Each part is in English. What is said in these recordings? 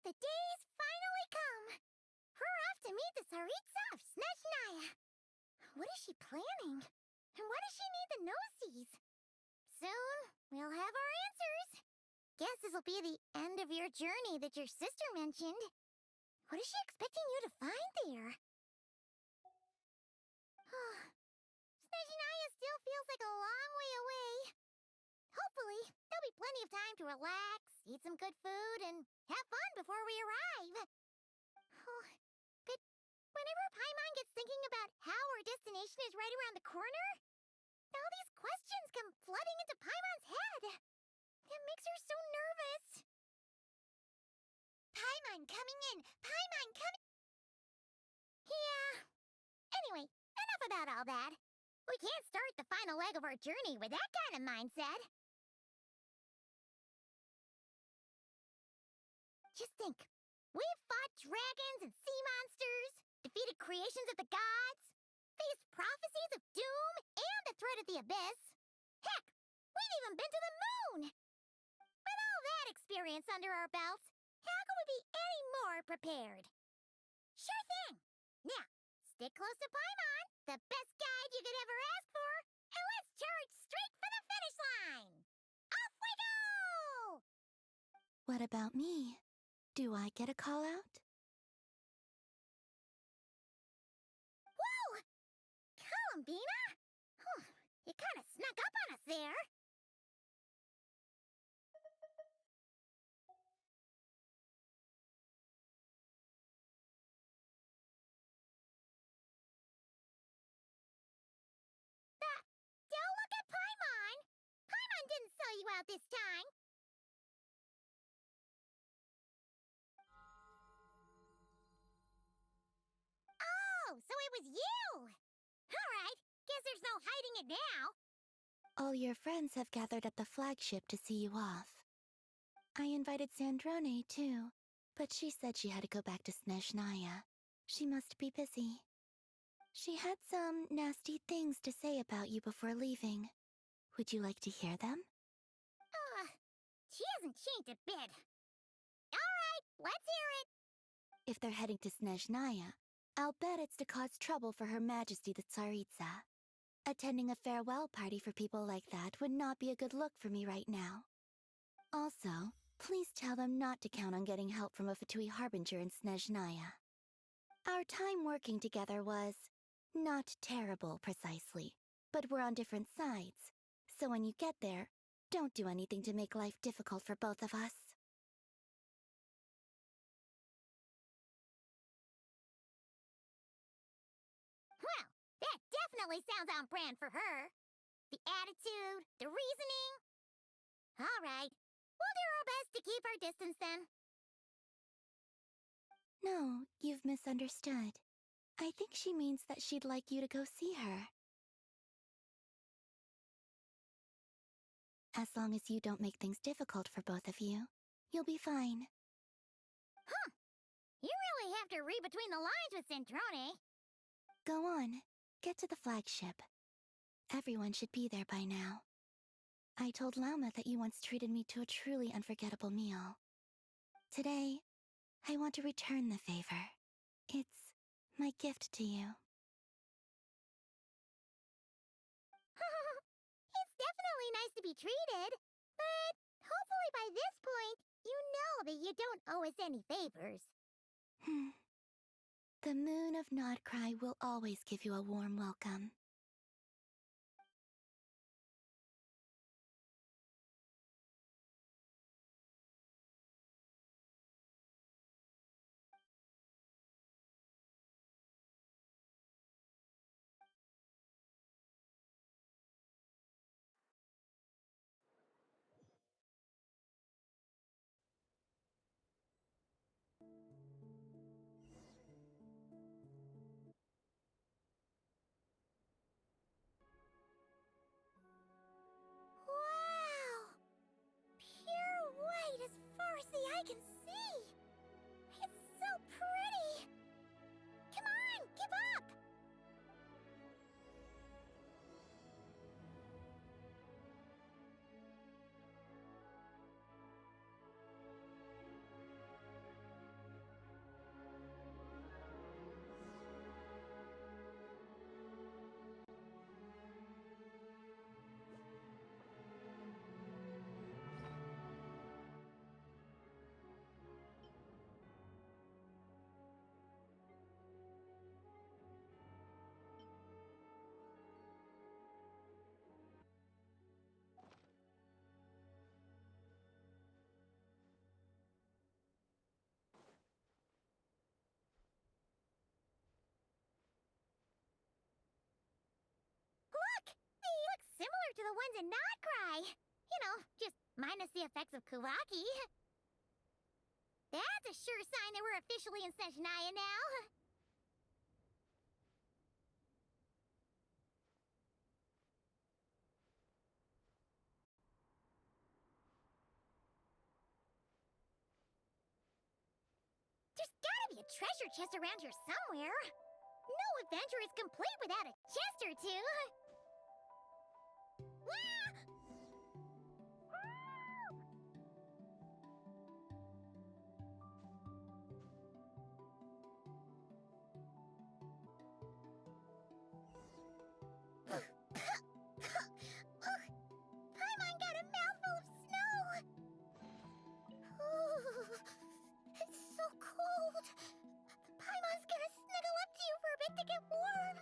The day's finally come. We're off to meet the Tsaritsa of Snezhnaya. What is she planning? And why does she need the gnosies? Soon, we'll have our answers. Guess this'll be the end of your journey that your sister mentioned. What is she expecting you to find there? Snezhnaya still feels like a long way away. Hopefully, there'll be plenty of time to relax, eat some good food, and have fun before we arrive. But whenever Paimon gets thinking about how our destination is right around the corner, all these questions come flooding into Paimon's head. It makes her so nervous. Paimon coming in! Paimon coming... Yeah. Anyway, enough about all that. We can't start the final leg of our journey with that kind of mindset. Just think. We've fought dragons and sea monsters, defeated creations of the gods, faced prophecies of doom and the threat of the abyss. Heck, we've even been to the moon! With all that experience under our belts, how could we be any more prepared? Sure thing! Now, stick close to Paimon, the best guide you could ever ask for, and let's charge straight for the finish line! Off we go! What about me? Do I get a call out? Whoa! Columbina? You kinda snuck up on us there. Don't look at Paimon! Paimon didn't sell you out this time. Oh, so it was you! Alright, guess there's no hiding it now. All your friends have gathered at the flagship to see you off. I invited Sandrone, too, but she said she had to go back to Snezhnaya. She must be busy. She had some nasty things to say about you before leaving. Would you like to hear them? She hasn't changed a bit. Alright, let's hear it. If they're heading to Snezhnaya, I'll bet it's to cause trouble for Her Majesty the Tsaritsa. Attending a farewell party for people like that would not be a good look for me right now. Also, please tell them not to count on getting help from a Fatui Harbinger in Snezhnaya. Our time working together was not terrible, precisely, but we're on different sides, so when you get there, don't do anything to make life difficult for both of us. Well, that definitely sounds on brand for her. The attitude, the reasoning. Alright, we'll do our best to keep our distance then. No, you've misunderstood. I think she means that she'd like you to go see her. As long as you don't make things difficult for both of you, you'll be fine. You really have to read between the lines with Sandrone. Go on, get to the flagship. Everyone should be there by now. I told Lauma that you once treated me to a truly unforgettable meal. Today, I want to return the favor. It's my gift to you. It's definitely nice to be treated, but hopefully by this point, you know that you don't owe us any favors. The moon of Nodcry will always give you a warm welcome. Wow! Pure white as far as the eye can see! It's so pretty! Come on, keep up! to the ones and not cry. You know, just minus the effects of Kuvaki. That's a sure sign that we're officially in snezhnaya now. There's gotta be a treasure chest around here somewhere. No adventure is complete without a chest or two. Ah! Paimon got a mouthful of snow! It's so cold! Paimon's gonna snuggle up to you for a bit to get warm!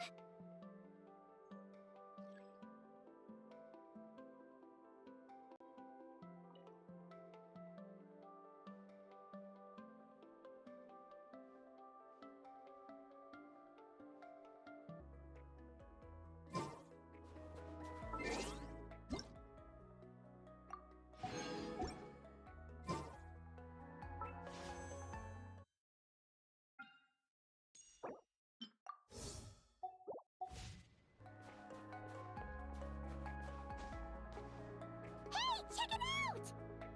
Hey, check it out!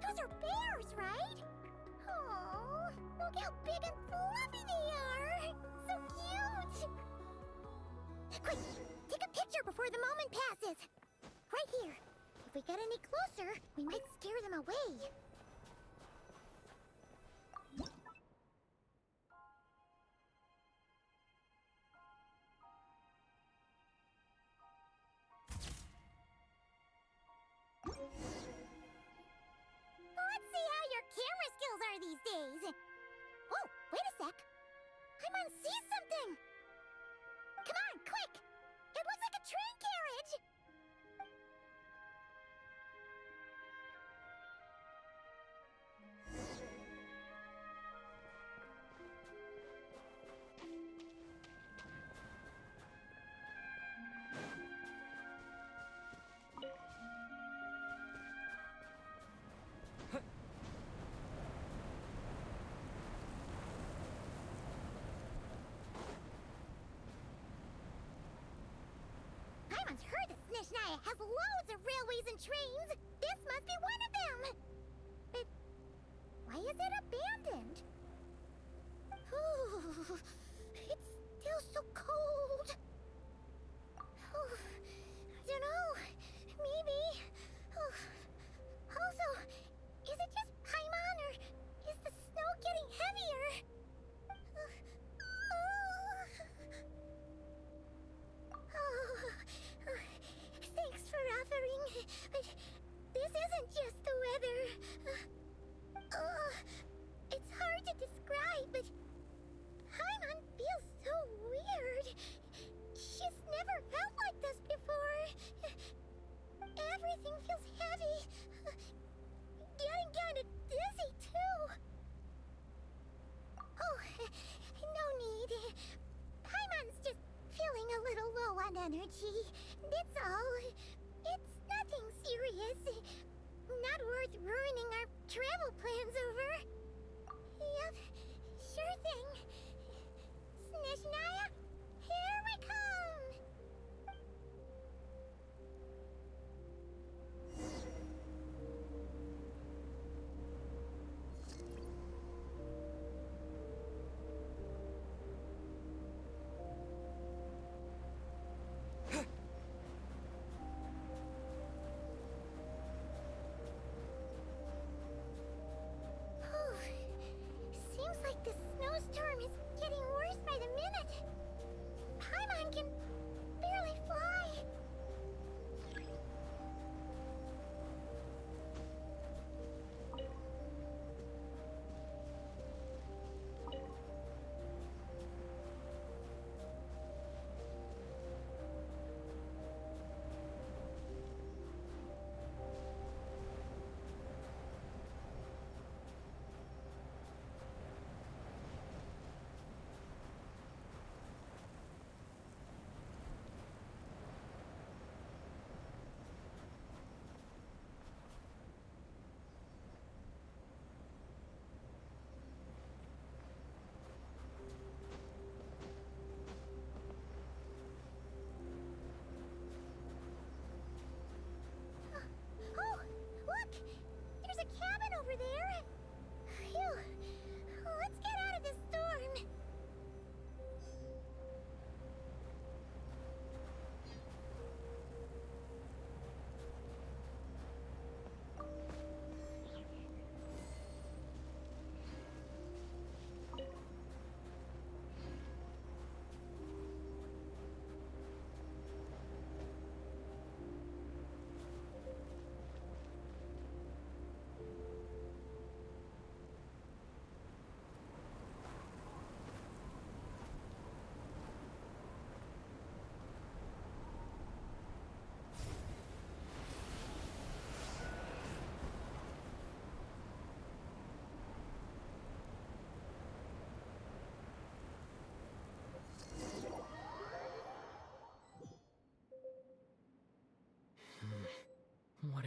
Those are bears, right? Oh, look how big and fluffy they are! So cute! Quick, take a picture before the moment passes. Right here. If we get any closer, we might scare them away. Let's see how your camera skills are these days. Oh, wait a sec. Paimon sees something. Come on, quick! It looks like a train carriage! Paimon's heard that snezhnaya has loads of railways and trains. This must be one of them. But why is it abandoned? Ooh, it's still so cold. Ooh, I don't know. Maybe. Ooh. Also, is it just Paimon or is the snow getting heavier? Thanks for offering, but this isn't just the weather. It's hard to describe, but Paimon feels so weird. She's never felt like this before. Everything feels heavy. Getting kinda dizzy, too. Oh, no need. Paimon's just feeling a little low on energy. That's all. It's nothing serious. Not worth ruining our travel plans over. Yep, sure thing. Snezhnaya, here we come! Seems like the snowstorm is getting worse by the minute. Paimon can barely fly.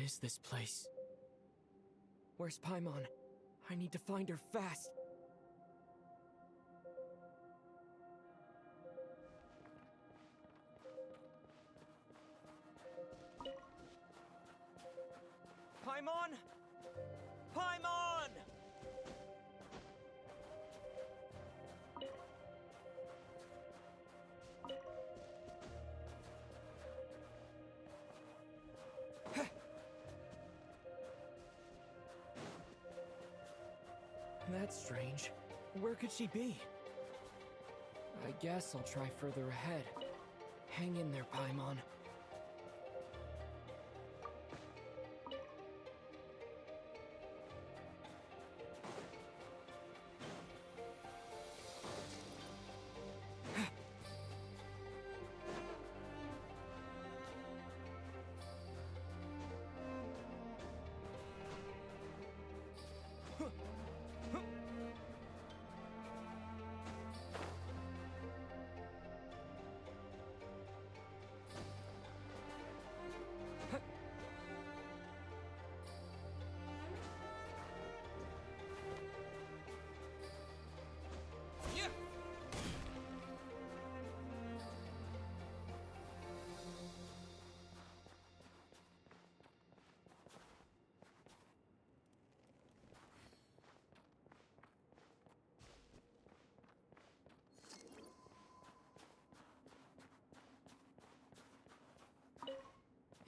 is this place? Where's Paimon? I need to find her fast. Paimon! Paimon! That's strange. Where could she be? I guess I'll try further ahead. Hang in there, Paimon.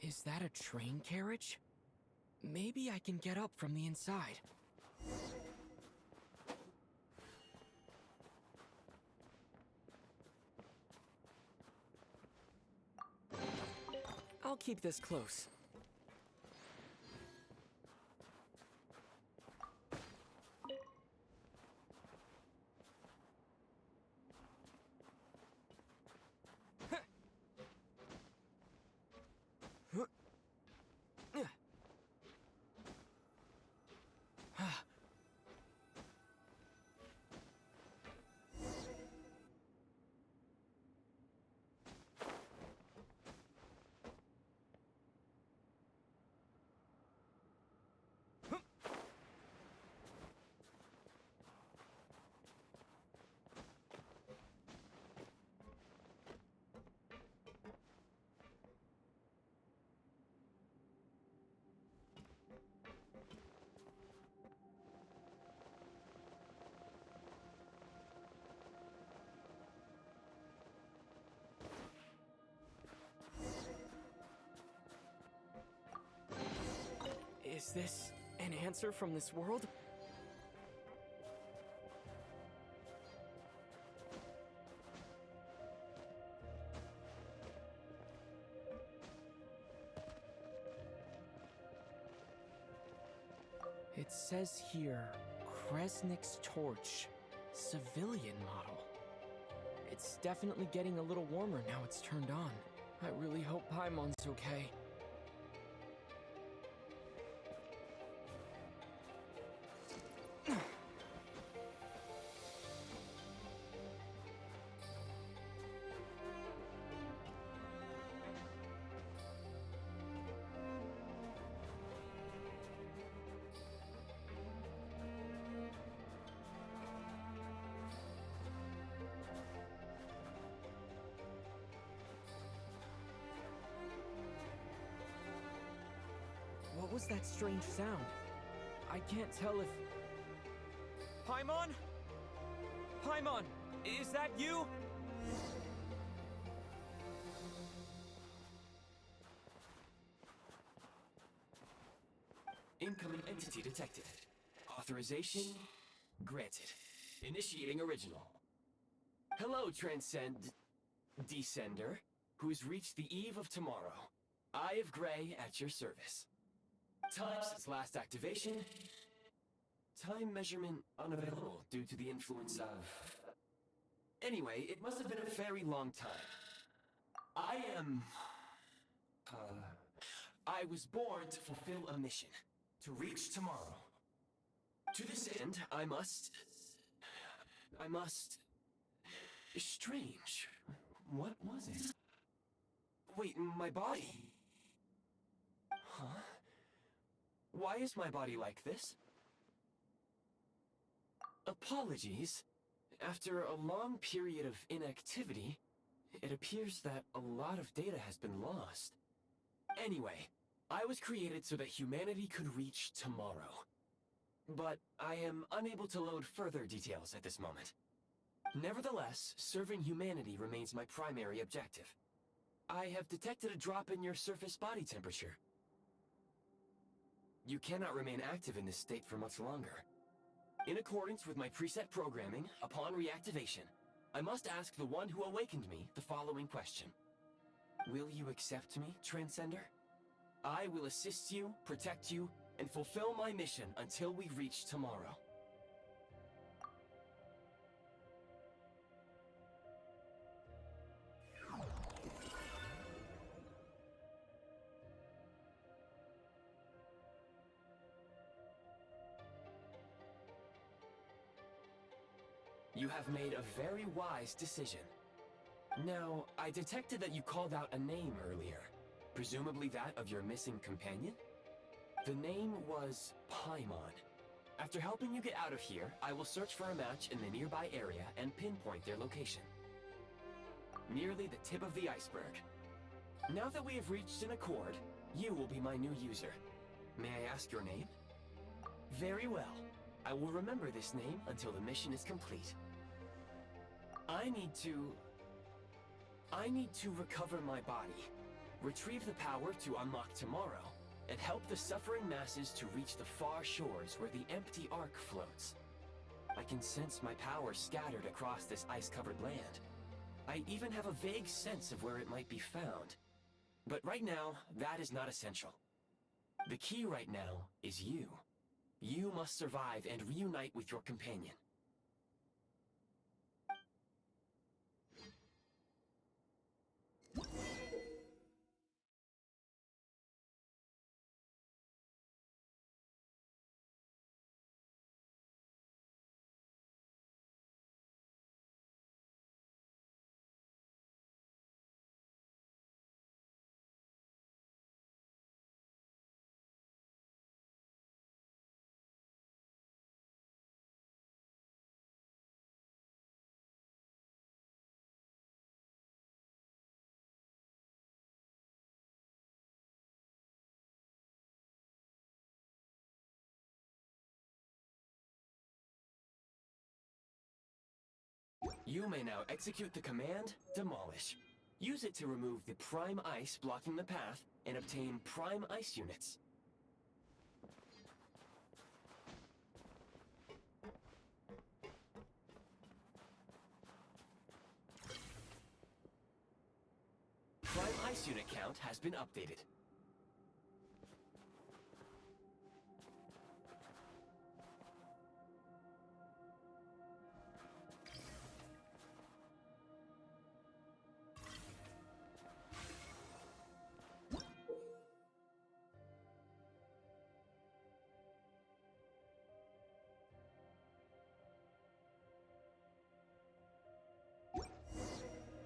Is that a train carriage? Maybe I can get up from the inside. I'll keep this close. Is this an answer from this world? It says here, Kresnik's torch, civilian model. It's definitely getting a little warmer now it's turned on. I really hope Paimon's okay. What was that strange sound? I can't tell if... Paimon? Paimon, is that you? Incoming entity detected. Authorization granted. Initiating original. Hello, Descender, who's reached the eve of tomorrow. Eye of Grey at your service. Time since last activation. Time measurement unavailable due to the influence of... Anyway, it must have been a very long time. I was born to fulfill a mission. To reach tomorrow. To this end, I must... Strange. What was it? Wait, my body? Huh? Why is my body like this? Apologies. After a long period of inactivity, it appears that a lot of data has been lost. Anyway, I was created so that humanity could reach tomorrow. But I am unable to load further details at this moment. Nevertheless, serving humanity remains my primary objective. I have detected a drop in your surface body temperature. You cannot remain active in this state for much longer. In accordance with my preset programming, upon reactivation, I must ask the one who awakened me the following question. Will you accept me, Transcender? I will assist you, protect you, and fulfill my mission until we reach tomorrow. You have made a very wise decision. Now, I detected that you called out a name earlier, presumably that of your missing companion? The name was Paimon. After helping you get out of here, I will search for a match in the nearby area and pinpoint their location. Merely the tip of the iceberg. Now that we have reached an accord, you will be my new user. May I ask your name? Very well. I will remember this name until the mission is complete. I need to recover my body, retrieve the power to unlock tomorrow, and help the suffering masses to reach the far shores where the empty Ark floats. I can sense my power scattered across this ice-covered land. I even have a vague sense of where it might be found. But right now, that is not essential. The key right now is you. You must survive and reunite with your companion. You may now execute the command, Demolish. Use it to remove the prime ice blocking the path and obtain prime ice units. Prime ice unit count has been updated.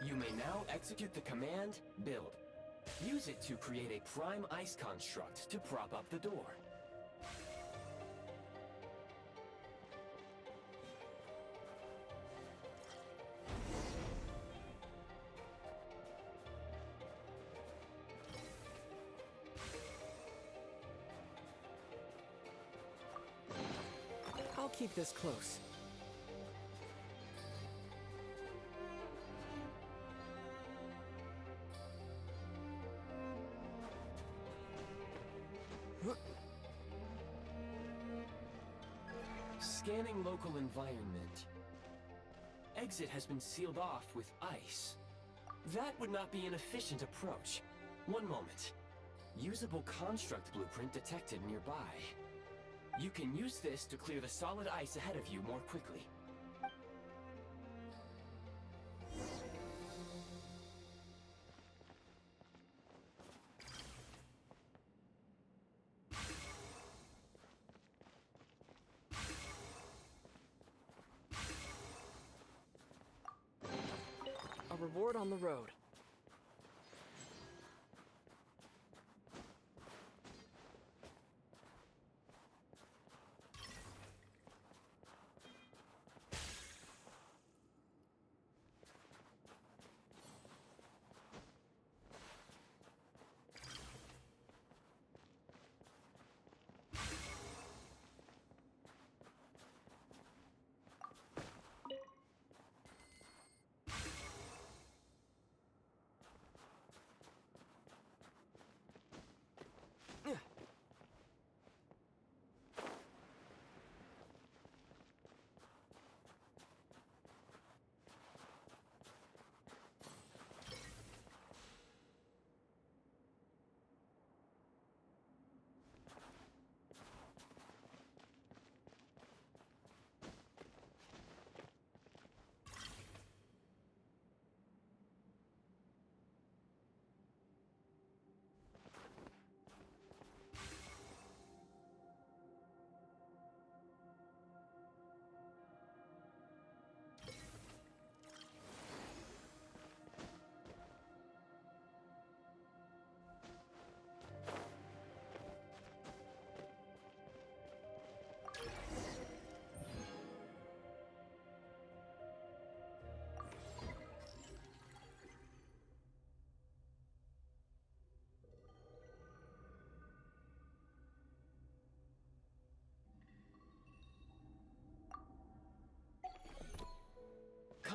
You may now execute the command, Build. Use it to create a prime ice construct to prop up the door. I'll keep this close. Scanning local environment. Exit has been sealed off with ice. That would not be an efficient approach. One moment. Usable construct blueprint detected nearby. You can use this to clear the solid ice ahead of you more quickly. A reward on the road.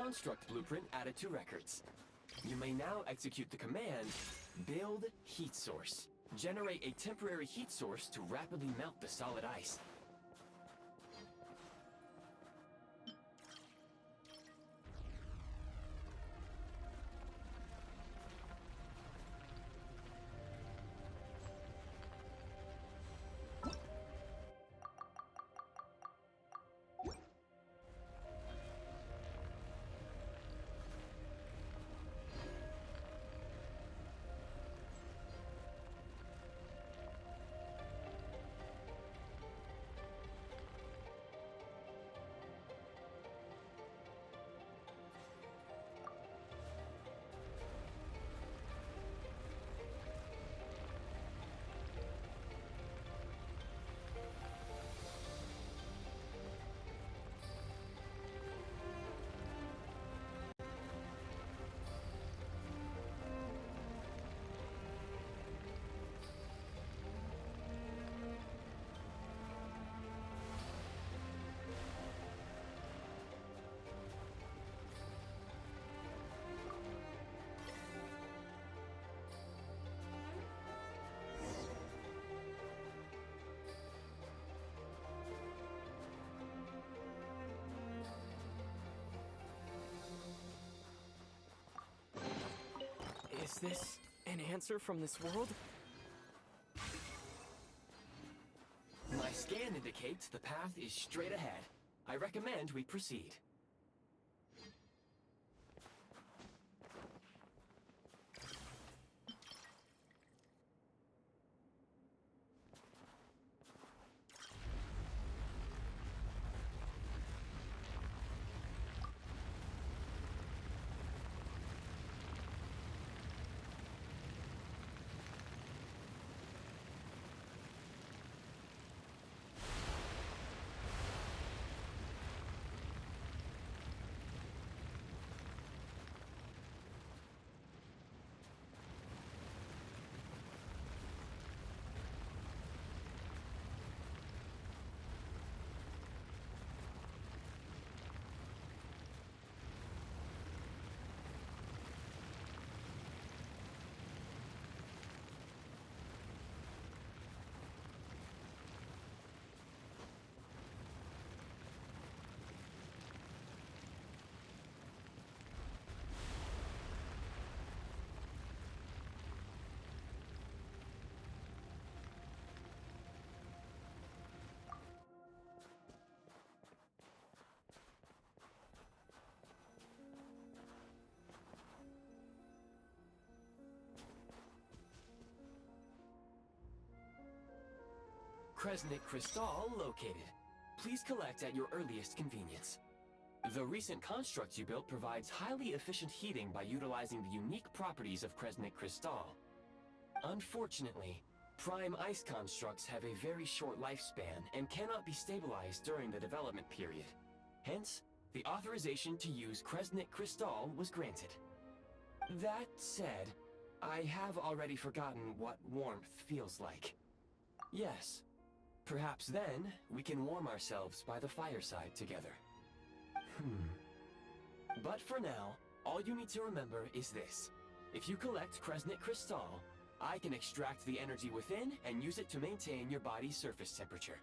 construct blueprint added to records. You may now execute the command, Build Heat Source. Generate a temporary heat source to rapidly melt the solid ice. Is this an answer from this world? My scan indicates the path is straight ahead. I recommend we proceed. Kresnik Crystal located. Please collect at your earliest convenience. The recent construct you built provides highly efficient heating by utilizing the unique properties of Kresnik Crystal. Unfortunately, prime ice constructs have a very short lifespan and cannot be stabilized during the development period. Hence, the authorization to use Kresnik Crystal was granted. That said, I have already forgotten what warmth feels like. Yes. Perhaps then, we can warm ourselves by the fireside together. But for now, all you need to remember is this. If you collect Kresnik Crystal, I can extract the energy within and use it to maintain your body's surface temperature.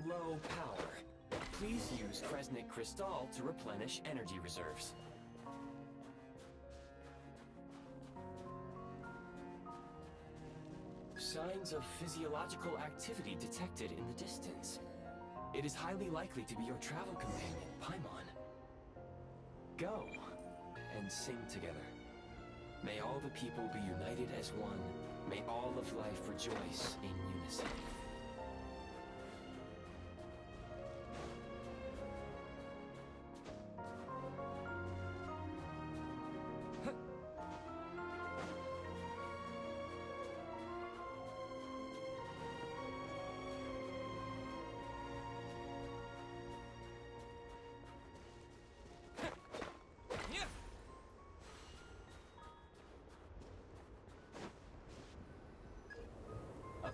Low power. Please use Kresnik Crystal to replenish energy reserves. Signs of physiological activity detected in the distance. It is highly likely to be your travel companion, Paimon. Go and sing together. May all the people be united as one. May all of life rejoice in unison.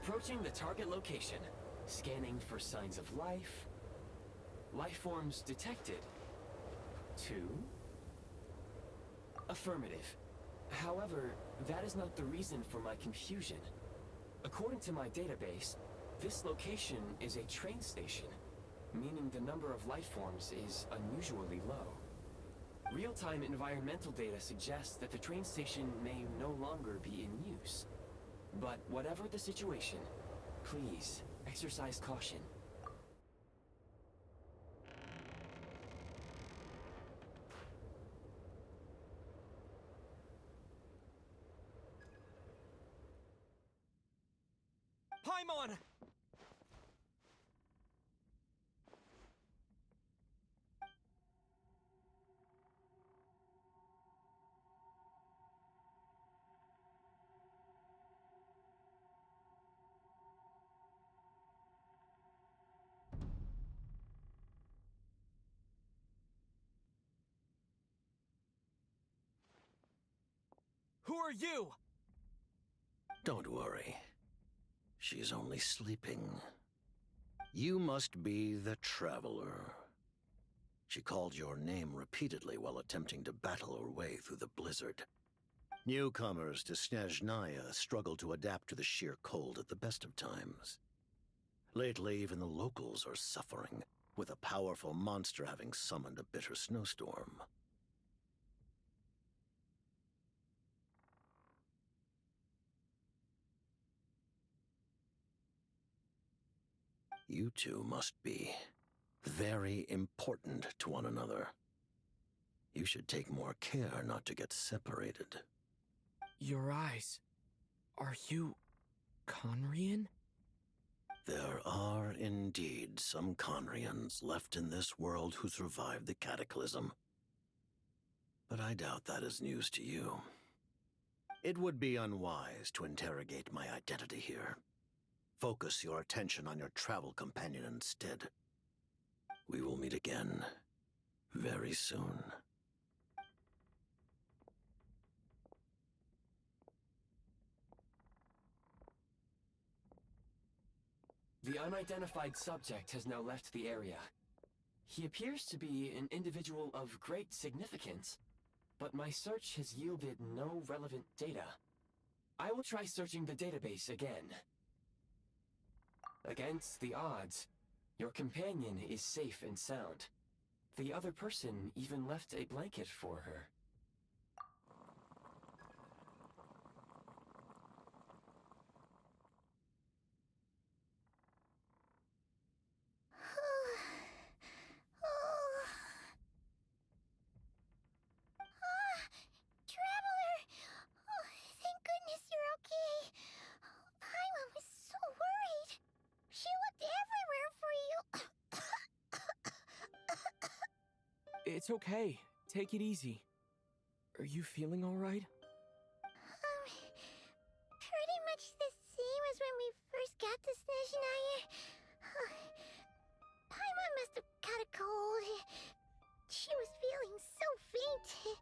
Approaching the target location. Scanning for signs of life. Life forms detected. 2. Affirmative. However, that is not the reason for my confusion. According to my database, this location is a train station, meaning the number of life forms is unusually low. Real-time environmental data suggests that the train station may no longer be in use. But whatever the situation, please exercise caution. Paimon! Who are you? Don't worry. She's only sleeping. You must be the Traveler. She called your name repeatedly while attempting to battle her way through the blizzard. Newcomers to Snezhnaya struggle to adapt to the sheer cold at the best of times. Lately, even the locals are suffering, with a powerful monster having summoned a bitter snowstorm. You two must be very important to one another. You should take more care not to get separated. Your eyes. Are you Conrian? There are indeed some Conrians left in this world who survived the cataclysm. But I doubt that is news to you. It would be unwise to interrogate my identity here. Focus your attention on your travel companion instead. We will meet again very soon. The unidentified subject has now left the area. He appears to be an individual of great significance, but my search has yielded no relevant data. I will try searching the database again. Against the odds, your companion is safe and sound. The other person even left a blanket for her. Traveler! Oh, thank goodness you're okay. Paimon was so worried. She looked everywhere for you. It's okay. Take it easy. Are you feeling alright? Pretty much the same as when we first got to Snezhnaya. Paimon must have caught a cold. She was feeling so faint.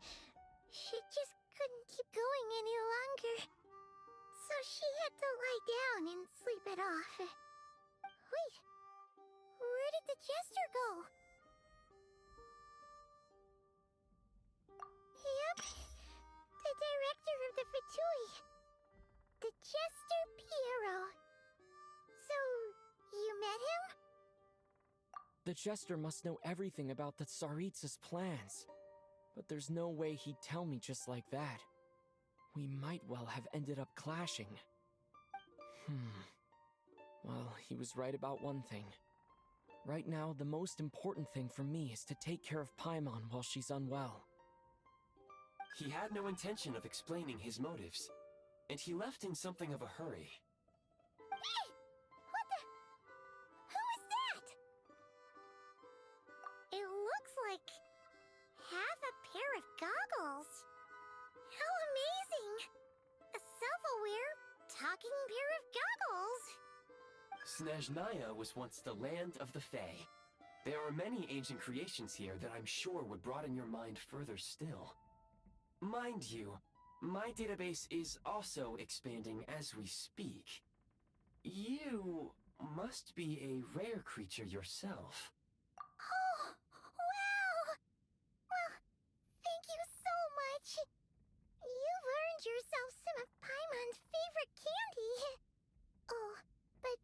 She just couldn't keep going any longer. So she had to lie down and sleep it off. Wait, where did the jester go? Yep, the director of the Fatui. The Jester Piero. So, you met him? The Jester must know everything about the Tsaritsa's plans. But there's no way he'd tell me just like that. We might well have ended up clashing. Well, he was right about one thing. Right now, the most important thing for me is to take care of Paimon while she's unwell. He had no intention of explaining his motives, and he left in something of a hurry. Hey! What the... Who is that? It looks like... half a pair of goggles. How amazing! A self-aware, talking pair of goggles. Snezhnaya was once the land of the Fae. There are many ancient creations here that I'm sure would broaden your mind further still. Mind you, my database is also expanding as we speak. You must be a rare creature yourself. Oh, wow! Well, thank you so much. You've earned yourself some of Paimon's favorite candy. Oh, but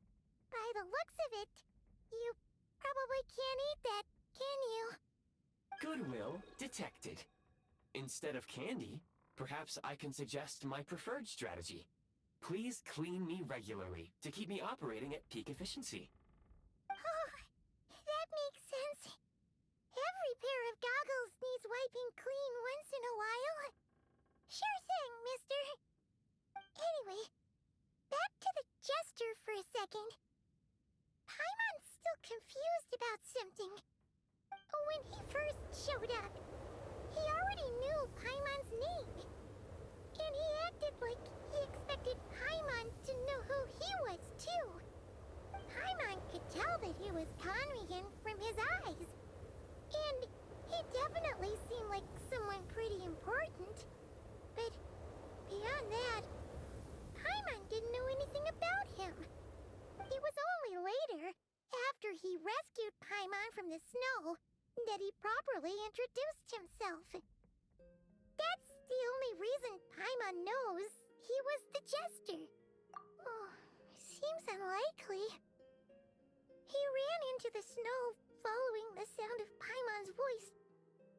by the looks of it, you probably can't eat that, can you? Goodwill detected. Instead of candy, perhaps I can suggest my preferred strategy. Please clean me regularly to keep me operating at peak efficiency. Oh, that makes sense. Every pair of goggles needs wiping clean once in a while. Sure thing, mister. Anyway, back to the jester for a second. Paimon's still confused about something. When he first showed up, he already knew Paimon's name. And he acted like he expected Paimon to know who he was, too. Paimon could tell that he was Conrian from his eyes. And he definitely seemed like someone pretty important. But beyond that, Paimon didn't know anything about him. It was only later, after he rescued Paimon from the snow, that he properly introduced himself. That's the only reason Paimon knows he was the jester. Oh, seems unlikely. He ran into the snow following the sound of Paimon's voice,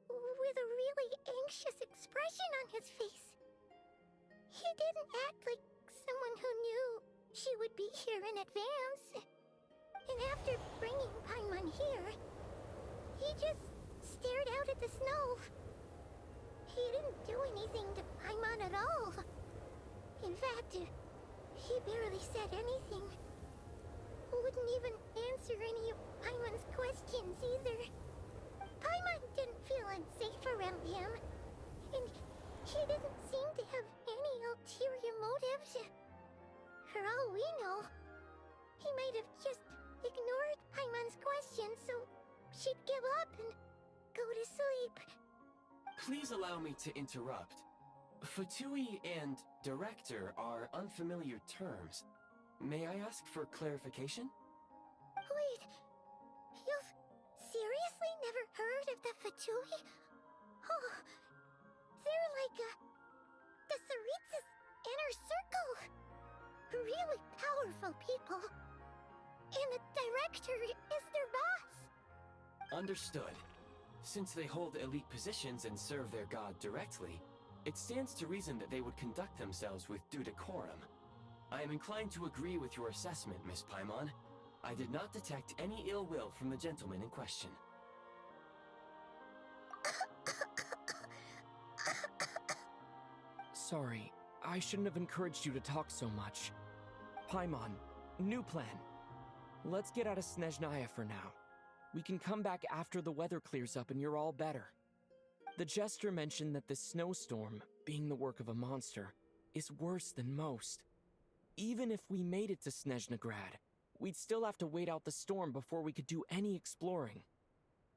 with a really anxious expression on his face. He didn't act like someone who knew she would be here in advance. And after bringing Paimon here, he just stared out at the snow. He didn't do anything to Paimon at all. In fact, he barely said anything. Wouldn't even answer any of Paimon's questions either. Paimon didn't feel unsafe around him, and he didn't seem to have any ulterior motives. For all we know, he might have just ignored Paimon's questions so she'd give up and go to sleep. Please allow me to interrupt. Fatui and director are unfamiliar terms. May I ask for clarification? Wait, you've seriously never heard of the Fatui? Oh, they're like the Tsaritsa's inner circle. Really powerful people. And the director is their boss. Understood. Since they hold elite positions and serve their god directly, it stands to reason that they would conduct themselves with due decorum. I am inclined to agree with your assessment, Miss Paimon. I did not detect any ill will from the gentleman in question. Sorry, I shouldn't have encouraged you to talk so much. Paimon, new plan. Let's get out of Snezhnaya for now. We can come back after the weather clears up and you're all better. The jester mentioned that this snowstorm, being the work of a monster, is worse than most. Even if we made it to Snezhnagrad, we'd still have to wait out the storm before we could do any exploring.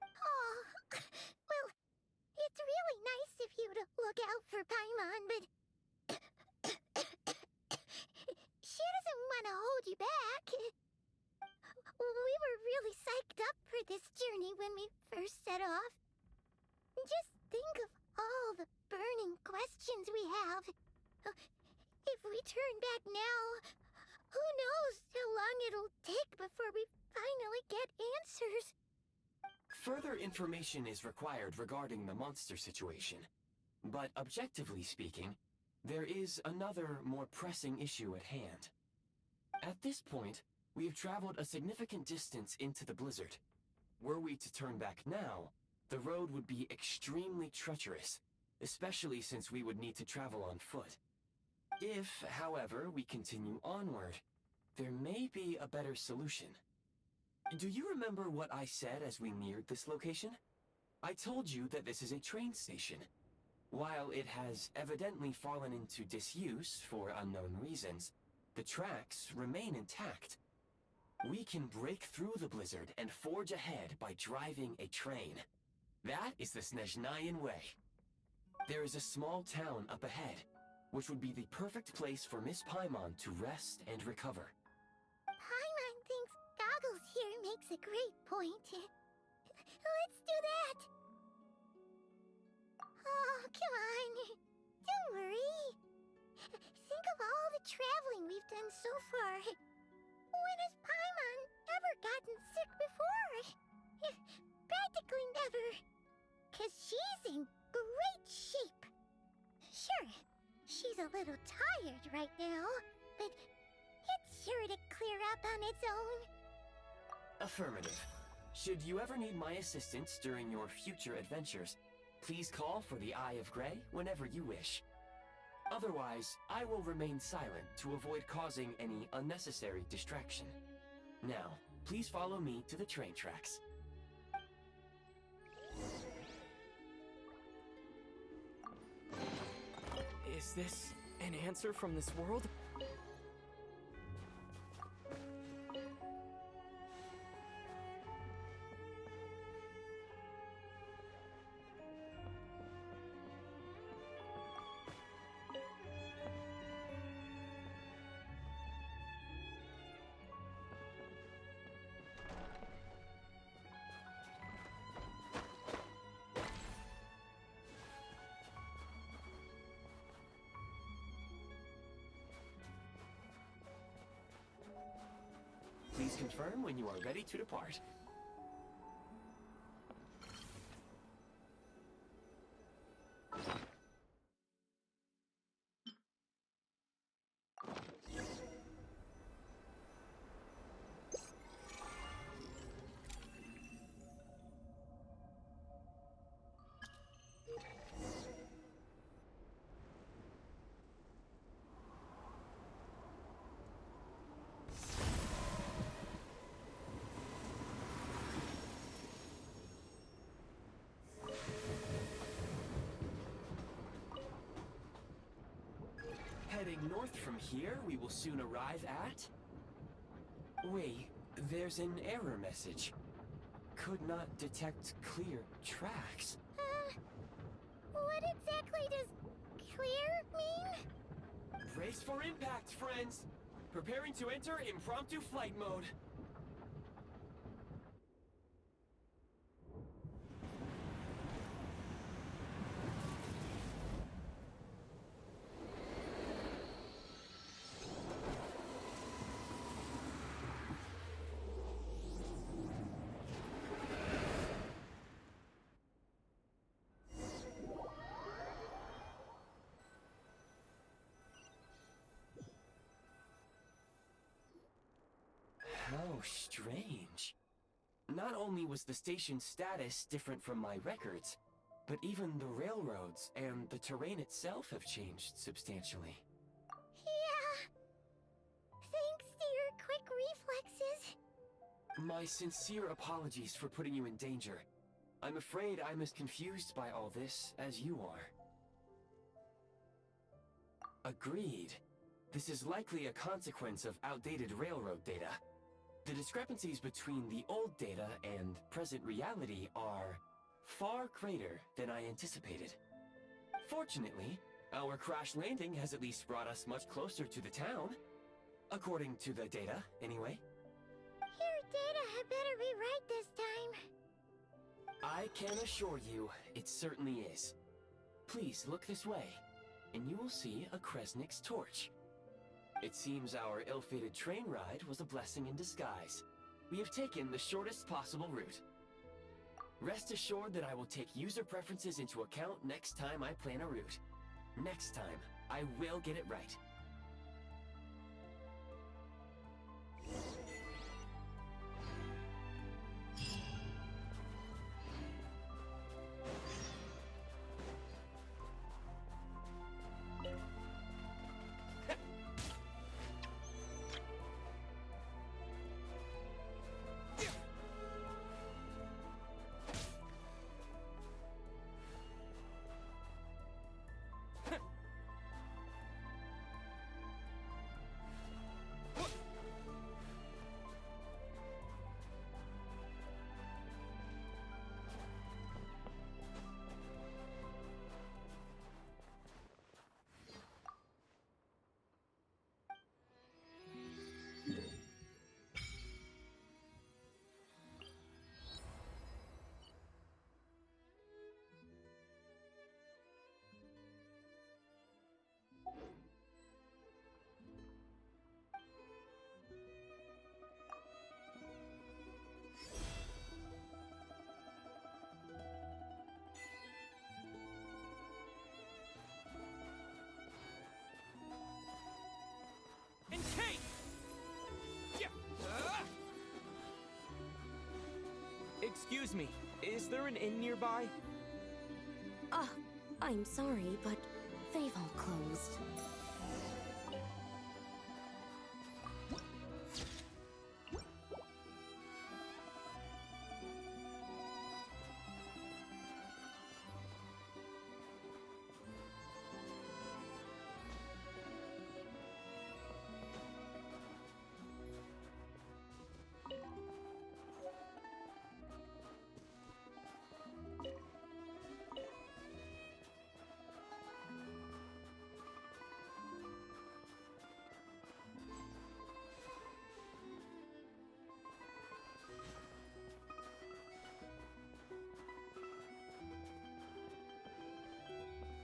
Oh, well, it's really nice of you to look out for Paimon, but she doesn't want to hold you back. We were really psyched up for this journey when we first set off. Just think of all the burning questions we have. If we turn back now, who knows how long it'll take before we finally get answers. Further information is required regarding the monster situation. But objectively speaking, there is another more pressing issue at hand. At this point, we have traveled a significant distance into the blizzard. Were we to turn back now, the road would be extremely treacherous, especially since we would need to travel on foot. If, however, we continue onward, there may be a better solution. Do you remember what I said as we neared this location? I told you that this is a train station. While it has evidently fallen into disuse for unknown reasons, the tracks remain intact. We can break through the blizzard and forge ahead by driving a train. That is the Snezhnayan way. There is a small town up ahead, which would be the perfect place for Miss Paimon to rest and recover. here makes a great point. Let's do that! Oh, come on. Don't worry. Think of all the traveling we've done so far. When has Paimon ever gotten sick before? Practically never. 'Cause she's in great shape. Sure, she's a little tired right now, but it's sure to clear up on its own. Affirmative. Should you ever need my assistance during your future adventures, please call for the Eye of Grey whenever you wish. Otherwise, I will remain silent to avoid causing any unnecessary distraction. Now, please follow me to the train tracks. Is this an answer from this world? Please confirm when you are ready to depart. Heading north from here, we will soon arrive at... Wait, there's an error message. Could not detect clear tracks. What exactly does clear mean? Brace for impact, friends! Preparing to enter impromptu flight mode. How strange. Not only was the station's status different from my records, but even the railroads and the terrain itself have changed substantially. Yeah. Thanks to your quick reflexes. My sincere apologies for putting you in danger. I'm afraid I'm as confused by all this as you are. Agreed. This is likely a consequence of outdated railroad data. The discrepancies between the old data and present reality are far greater than I anticipated. Fortunately, our crash landing has at least brought us much closer to the town. According to the data, anyway. Your data had better be right this time. I can assure you, it certainly is. Please look this way, and you will see a Kresnik's torch. It seems our ill-fated train ride was a blessing in disguise. We have taken the shortest possible route. Rest assured that I will take user preferences into account next time I plan a route. Next time, I will get it right. Excuse me, is there an inn nearby? I'm sorry, but they've all closed.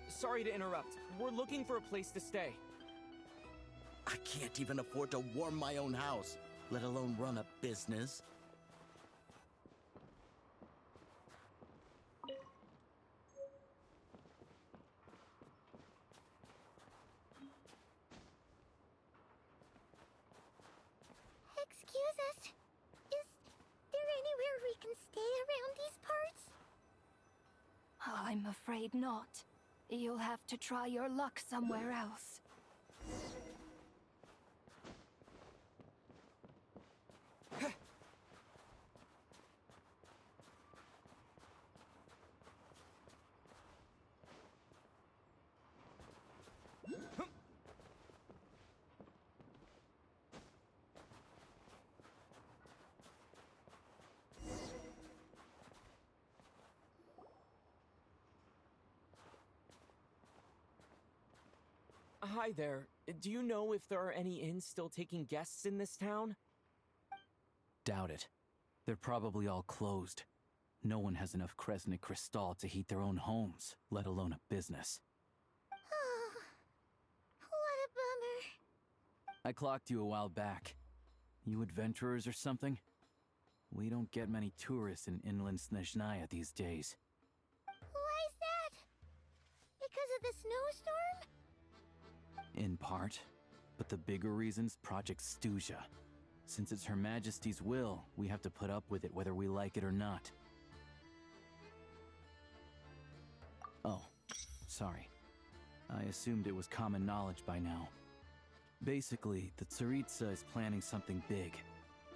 Sorry to interrupt. We're looking for a place to stay. I can't even afford to warm my own house, let alone run a business. Excuse us. Is there anywhere we can stay around these parts? I'm afraid not. You'll have to try your luck somewhere else. Hi there. Do you know if there are any inns still taking guests in this town? Doubt it. They're probably all closed. No one has enough Kresnik Crystal to heat their own homes, let alone a business. Oh, what a bummer. I clocked you a while back. You adventurers or something? We don't get many tourists in inland Snezhnaya these days. Why is that? Because of the snowstorm? In part. But the bigger reason's Project Stuzha. Since it's Her Majesty's will, we have to put up with it whether we like it or not. Oh, sorry. I assumed it was common knowledge by now. Basically, the Tsaritsa is planning something big.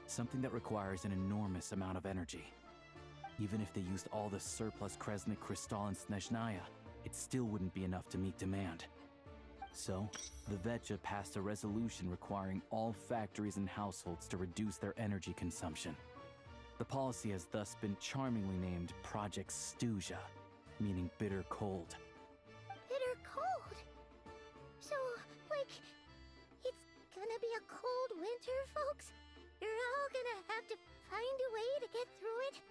Something that requires an enormous amount of energy. Even if they used all the surplus Kresnik Crystal in Snezhnaya, it still wouldn't be enough to meet demand. So, the Vetja passed a resolution requiring all factories and households to reduce their energy consumption. The policy has thus been charmingly named Project Stuzha, meaning bitter cold. Bitter cold? So, like, it's gonna be a cold winter, folks? You're all gonna have to find a way to get through it?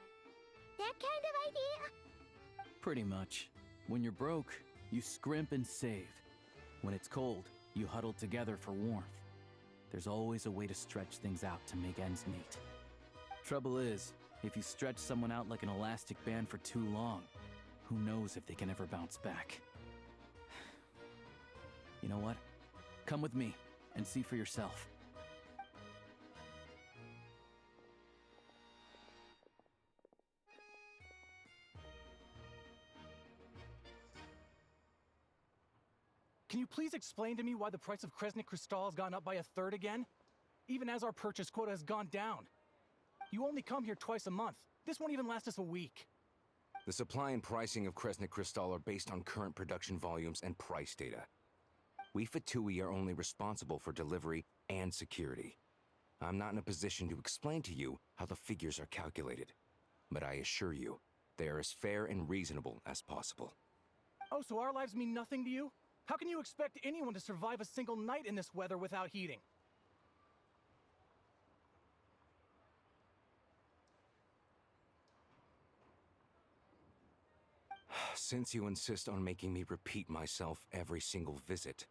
That kind of idea? Pretty much. When you're broke, you scrimp and save. When it's cold, you huddle together for warmth. There's always a way to stretch things out to make ends meet. Trouble is, if you stretch someone out like an elastic band for too long, who knows if they can ever bounce back. You know what? Come with me and see for yourself. Can you please explain to me why the price of Kresnik Crystal has gone up by 1/3 again? Even as our purchase quota has gone down. You only come here twice a month. This won't even last us a week. The supply and pricing of Kresnik Crystal are based on current production volumes and price data. We Fatui are only responsible for delivery and security. I'm not in a position to explain to you how the figures are calculated, but I assure you, they are as fair and reasonable as possible. Oh, so our lives mean nothing to you? How can you expect anyone to survive a single night in this weather without heating? Since you insist on making me repeat myself every single visit,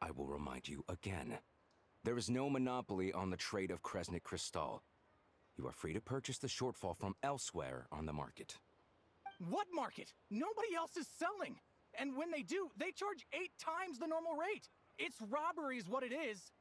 I will remind you again. There is no monopoly on the trade of Kresnik Crystal. You are free to purchase the shortfall from elsewhere on the market. What market? Nobody else is selling! And when they do, they charge 8 times the normal rate! It's robbery is what it is!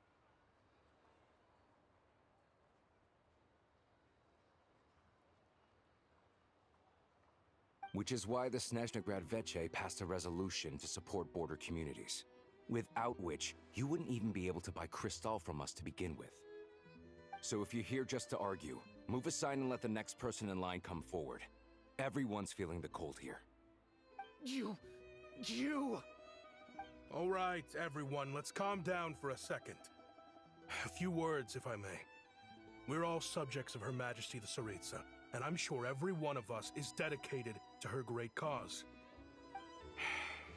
Which is why the Snezhnagrad Veche passed a resolution to support border communities, without which you wouldn't even be able to buy crystal from us to begin with. So if you're here just to argue, move aside and let the next person in line come forward. Everyone's feeling the cold here. You... All right, everyone, let's calm down for a second. A few words, if I may. We're all subjects of Her Majesty the Tsaritsa, and I'm sure every one of us is dedicated to her great cause.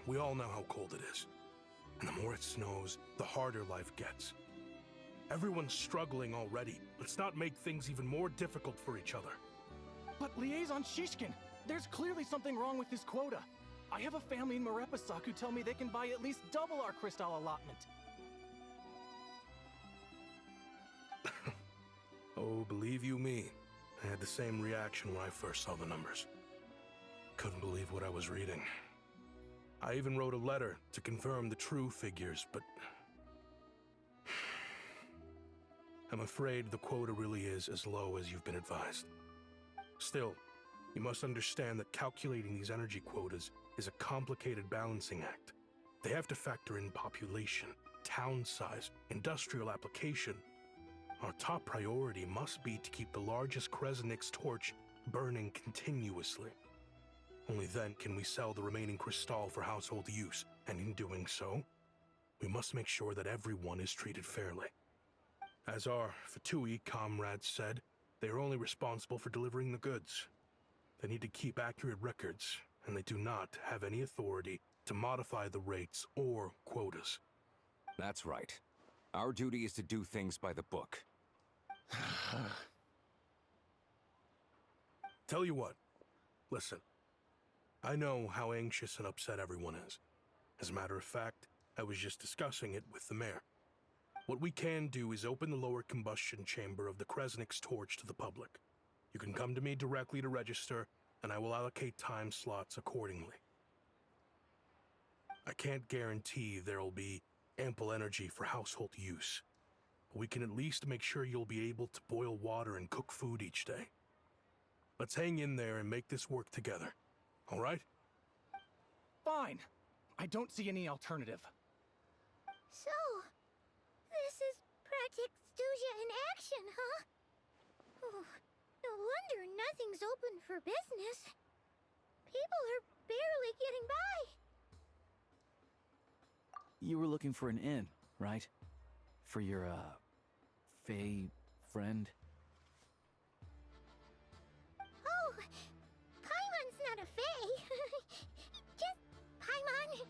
We all know how cold it is, and the more it snows, the harder life gets. Everyone's struggling already. Let's not make things even more difficult for each other. But Liaison Shishkin, there's clearly something wrong with this quota. I have a family in Marepasak who tell me they can buy at least double our crystal allotment. Oh, believe you me, I had the same reaction when I first saw the numbers. Couldn't believe what I was reading. I even wrote a letter to confirm the true figures, but... I'm afraid the quota really is as low as you've been advised. Still, you must understand that calculating these energy quotas is a complicated balancing act. They have to factor in population, town size, industrial application. Our top priority must be to keep the largest Kresnik's torch burning continuously. Only then can we sell the remaining crystal for household use, and in doing so, we must make sure that everyone is treated fairly. As our Fatui comrades said, they are only responsible for delivering the goods. They need to keep accurate records, and they do not have any authority to modify the rates or quotas. That's right. Our duty is to do things by the book. Tell you what, listen. I know how anxious and upset everyone is. As a matter of fact, I was just discussing it with the mayor. What we can do is open the lower combustion chamber of the Kresnik's torch to the public. You can come to me directly to register, and I will allocate time slots accordingly. I can't guarantee there'll be ample energy for household use, but we can at least make sure you'll be able to boil water and cook food each day. Let's hang in there and make this work together, all right? Fine. I don't see any alternative. So, this is Project Stuja in action, huh? Oh, no wonder nothing's open for business. People are barely getting by. You were looking for an inn, right? For your, Fae friend? Oh, Paimon's not a fae. Just Paimon.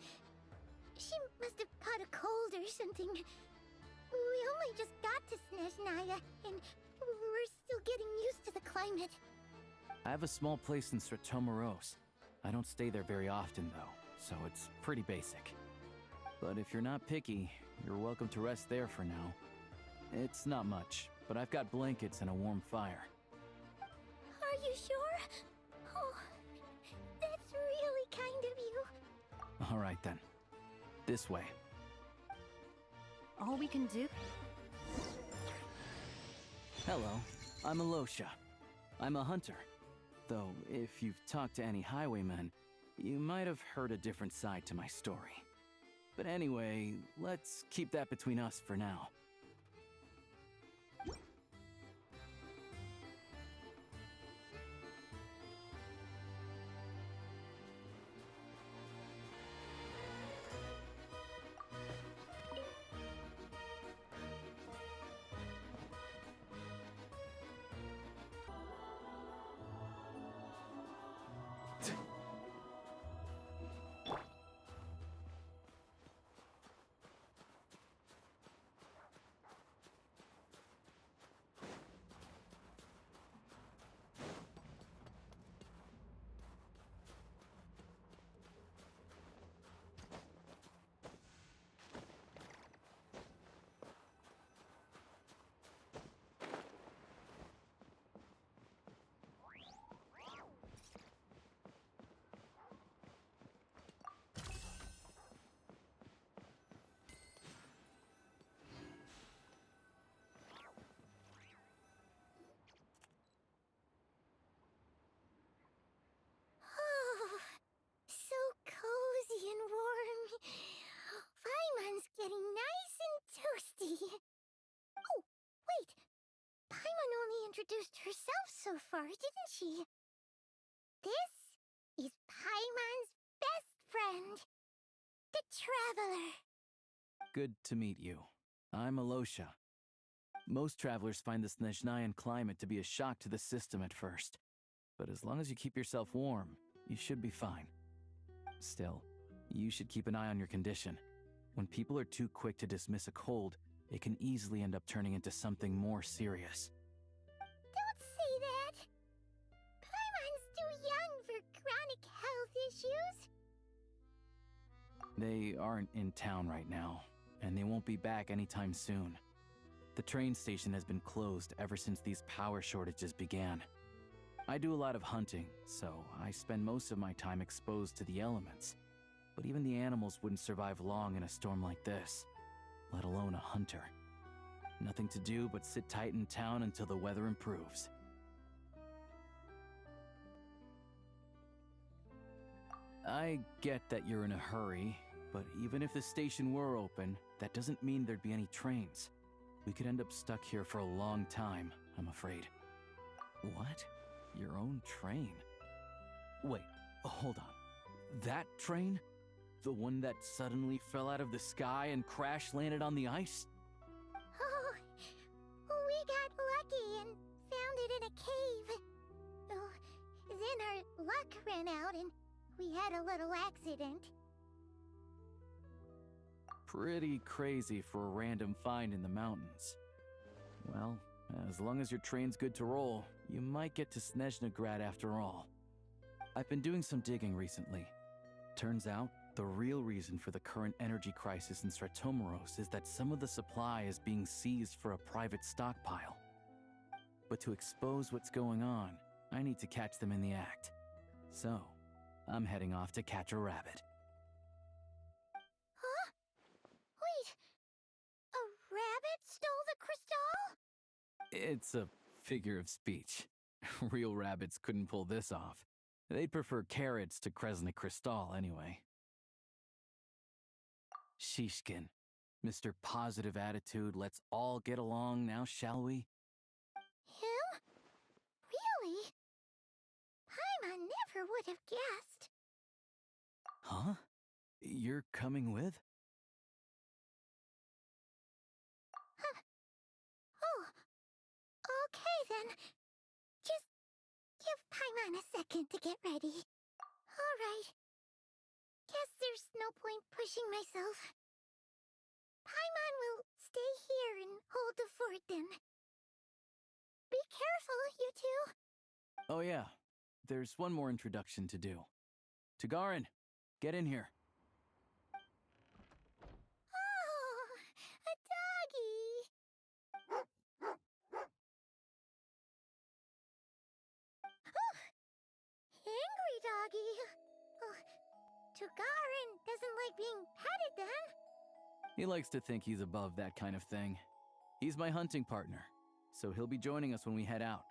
She must have caught a cold or something. We only just got to Snezhnaya, and we're still getting used to the climate. I have a small place in Stratomaros. I don't stay there very often, though, so it's pretty basic. But if you're not picky, you're welcome to rest there for now. It's not much, but I've got blankets and a warm fire. Are you sure? Oh, that's really kind of you. All right, then. This way. All we can do... Hello, I'm Alosha. I'm a hunter. Though, if you've talked to any highwaymen, you might have heard a different side to my story. But anyway, let's keep that between us for now. introduced herself so far, didn't she? This is Paimon's best friend, the Traveler. Good to meet you. I'm Alosha. Most travelers find the Snezhnayan climate to be a shock to the system at first. But as long as you keep yourself warm, you should be fine. Still, you should keep an eye on your condition. When people are too quick to dismiss a cold, it can easily end up turning into something more serious. Don't say that! Paimon's too young for chronic health issues. They aren't in town right now, and they won't be back anytime soon. The train station has been closed ever since these power shortages began. I do a lot of hunting, so I spend most of my time exposed to the elements. But even the animals wouldn't survive long in a storm like this, let alone a hunter. Nothing to do but sit tight in town until the weather improves. I get that you're in a hurry, but even if the station were open, that doesn't mean there'd be any trains. We could end up stuck here for a long time, I'm afraid. What? Your own train? Wait, hold on. That train? The one that suddenly fell out of the sky and crash-landed on the ice? Oh, we got lucky and found it in a cave. Oh, then our luck ran out and we had a little accident. Pretty crazy for a random find in the mountains. Well, as long as your train's good to roll, you might get to Snezhnagrad after all. I've been doing some digging recently. Turns out, the real reason for the current energy crisis in Stratomaros is that some of the supply is being seized for a private stockpile. But to expose what's going on, I need to catch them in the act. So, I'm heading off to catch a rabbit. Huh? Wait, a rabbit stole the crystal? It's a figure of speech. Real rabbits couldn't pull this off. They'd prefer carrots to Kresnik Crystal anyway. Shishkin, Mr. Positive Attitude, let's all get along now, shall we? Him? Really? Paimon never would have guessed. Huh? You're coming with? Oh, okay then. Just give Paimon a second to get ready. All right. Guess there's no point pushing myself. Paimon will stay here and hold the fort then. Be careful, you two. Oh yeah, there's one more introduction to do. Tagarin, get in here. Oh, a doggy. Oh, angry doggy. Oh, Tagarin doesn't like being petted then. He likes to think he's above that kind of thing. He's my hunting partner, so he'll be joining us when we head out.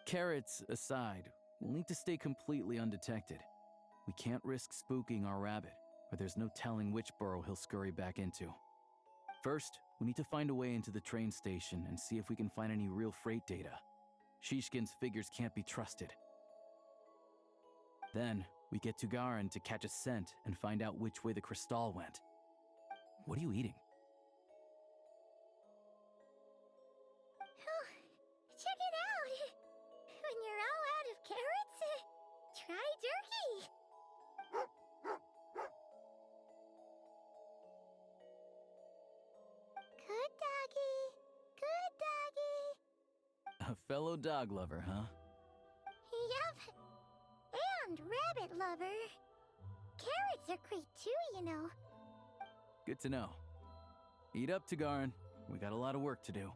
Carrots aside, we'll need to stay completely undetected. We can't risk spooking our rabbit, or there's no telling which burrow he'll scurry back into. First, we need to find a way into the train station and see if we can find any real freight data. Shishkin's figures can't be trusted. Then, we get to Garin to catch a scent and find out which way the crystal went. What are you eating? Oh, check it out. When you're all out of carrots, try jerky. Good doggy. Good doggy. A fellow dog lover, huh? Yup. And rabbit lover. Carrots are great too, you know. Good to know. Eat up, Tagarin. We got a lot of work to do.